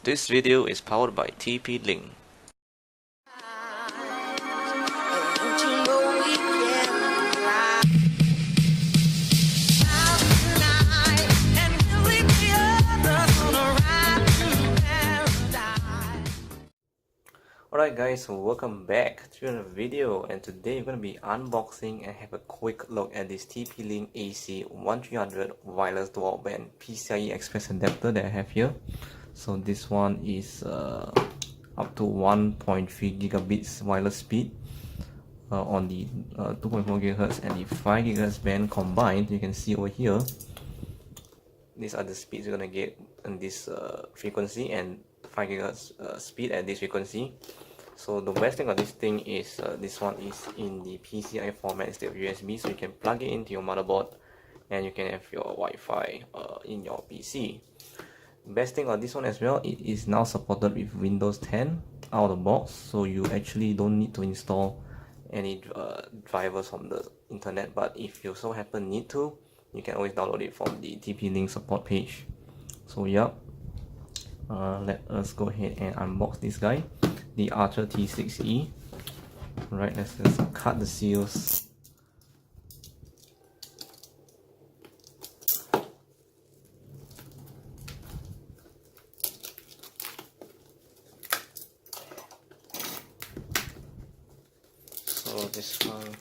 This video is powered by TP-Link. Alright guys, so welcome back to another video, and today we're going to be unboxing and have a quick look at this TP-Link AC1300 wireless dual band PCIe Express adapter that I have here. So this one is up to 1.3 gigabits wireless speed on the 2.4 GHz and the 5 GHz band combined. You can see over here, these are the speeds you're gonna get on this frequency and 5 GHz speed at this frequency. So the best thing of this thing is this one is in the PCIe format instead of USB, so you can plug it into your motherboard and you can have your Wi-Fi in your PC. Best thing of this one as well, it is now supported with Windows 10 out of the box, so you actually don't need to install any drivers from the internet, but if you so happen need to, you can always download it from the TP-Link support page. So yeah, let us go ahead and unbox this guy, the Archer T6E. Right, let's just cut the seals. So this one,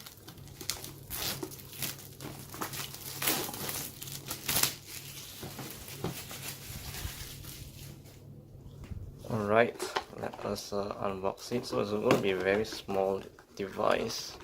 alright, let us unbox it. So it's going to be a very small device.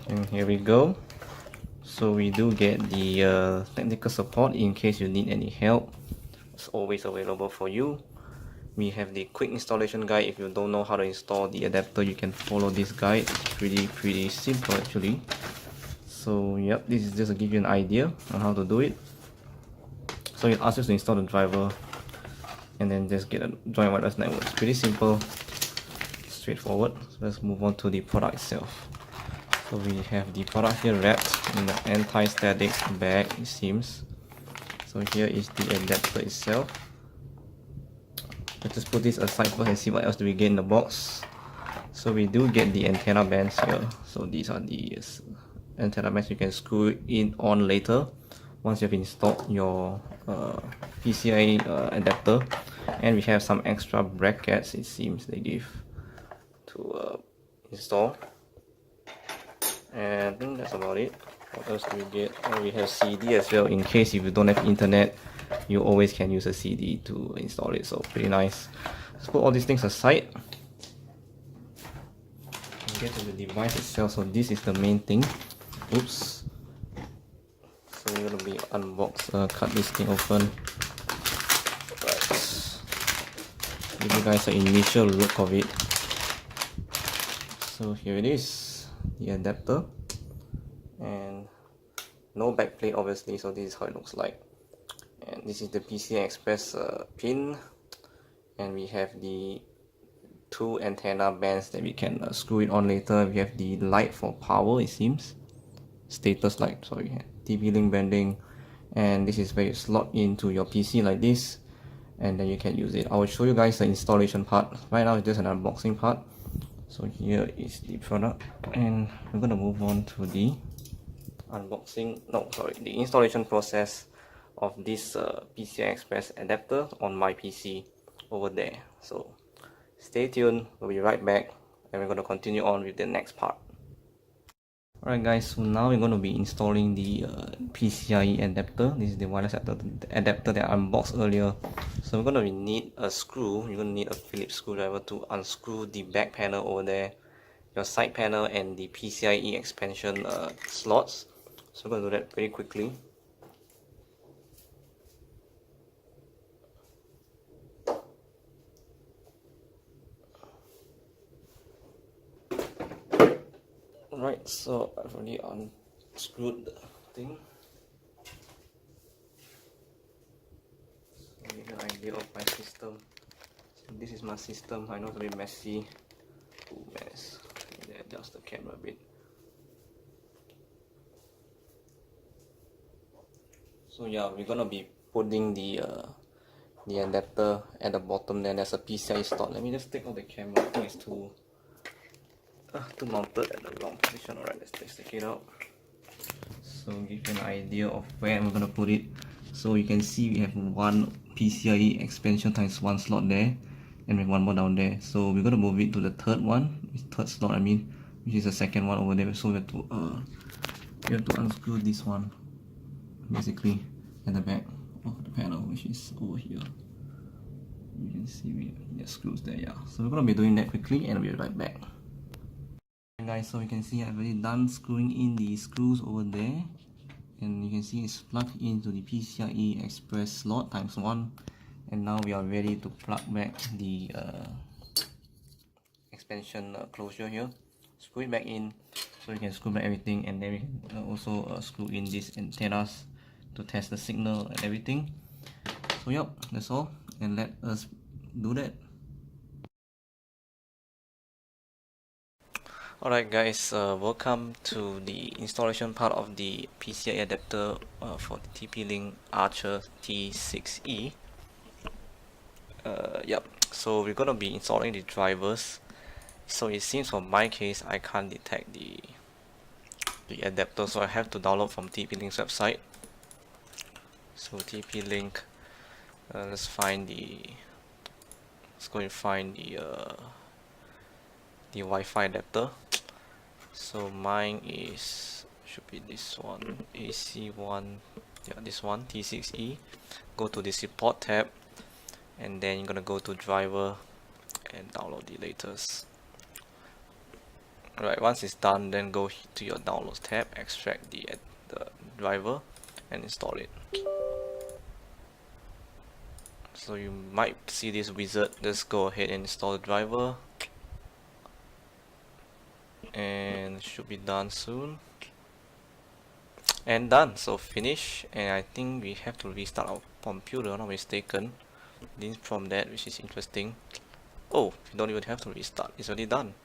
And here we go. So we do get the technical support in case you need any help. It's always available for you. We have the quick installation guide. If you don't know how to install the adapter, you can follow this guide. It's pretty simple actually. So yep, this is just to give you an idea on how to do it. So it asks you to install the driver and then just get a joint wireless network. It's pretty simple, straightforward. So let's move on to the product itself. So we have the product here wrapped in the anti-static bag, it seems. So here is the adapter itself. Let's just put this aside first and see what else do we get in the box. So we do get the antenna bands here. So these are the antenna bands you can screw in on later once you've installed your PCIe adapter. And we have some extra brackets, it seems they give to install. And I think that's about it. What else do we get? Oh, we have CD as well. In case if you don't have internet, you always can use a CD to install it. So pretty nice. Let's put all these things aside and get to the device itself. So this is the main thing. Oops. So we're gonna be cut this thing open. Right. Give you guys an initial look of it. So here it is, the adapter, and no backplate obviously, so this is how it looks like. And this is the PCI Express pin, and we have the two antenna bands that we can screw it on later. We have the light for power, it seems, status light, sorry, TP-Link branding, and this is where you slot into your PC like this, and then you can use it. I will show you guys the installation part. Right now it's just an unboxing part. So here is the product, and we're gonna move on to the the installation process of this PCI Express adapter on my PC over there. So stay tuned, we'll be right back, and we're gonna continue on with the next part. Alright guys, so now we're going to be installing the PCIe adapter. This is the wireless adapter that I unboxed earlier. So we're going to need a screw. You're going to need a Phillips screwdriver to unscrew the back panel over there, your side panel, and the PCIe expansion slots. So we're going to do that very quickly. Alright, so I've already unscrewed the thing. idea of my system. So this is my system. I know it's a bit messy. Ooh, mess. Let me adjust the camera a bit. So yeah, we're gonna be putting the adapter at the bottom. Then there's a PCIe slot. Let me just take out the camera. I think it's too mounted at the wrong position. Alright, let's take it out. So give you an idea of where I'm gonna put it. So you can see we have one PCIe expansion times one slot there, and we have one more down there. So we're gonna move it to the third slot. I mean, which is the second one over there. So we have to unscrew this one, basically, at the back of the panel, which is over here. You can see we have screws there. Yeah. So we're gonna be doing that quickly, and we'll be right back. Guys, so you can see I've already done screwing in the screws over there, and you can see it's plugged into the PCIe Express slot times 1, and now we are ready to plug back the expansion closure here. Screw it back in, so you can screw back everything, and then we can also screw in these antennas to test the signal and everything. So yep, that's all, and let us do that. Alright guys, welcome to the installation part of the PCI adapter for the TP-Link Archer T6E. Yep, so we're gonna be installing the drivers. So it seems for my case I can't detect the adapter, so I have to download from TP-Link's website. So TP-Link, let's go and find the Wi-Fi adapter. So mine should be this one, AC1, yeah, this one, T6E. Go to the support tab, and then you're gonna go to driver and download the latest. Alright, once it's done, then go to your downloads tab, extract the driver and install it. So you might see this wizard. Just go ahead and install the driver, and it should be done soon. And done. So finish. And I think we have to restart our computer, if I'm not mistaken. This from that, which is interesting. Oh, you don't even have to restart, it's already done.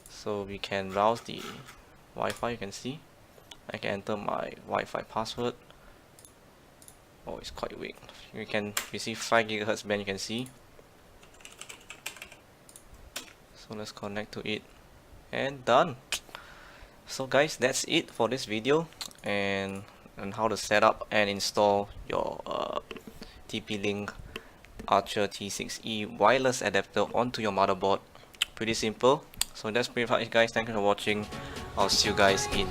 So we can browse the Wi-Fi. You can see I can enter my Wi-Fi password. Oh, it's quite weak. You can receive 5 GHz band, you can see. So let's connect to it, and done. So guys, that's it for this video, and how to set up and install your TP-Link Archer T6E wireless adapter onto your motherboard. Pretty simple. So that's pretty much it guys. Thank you for watching. I'll see you guys in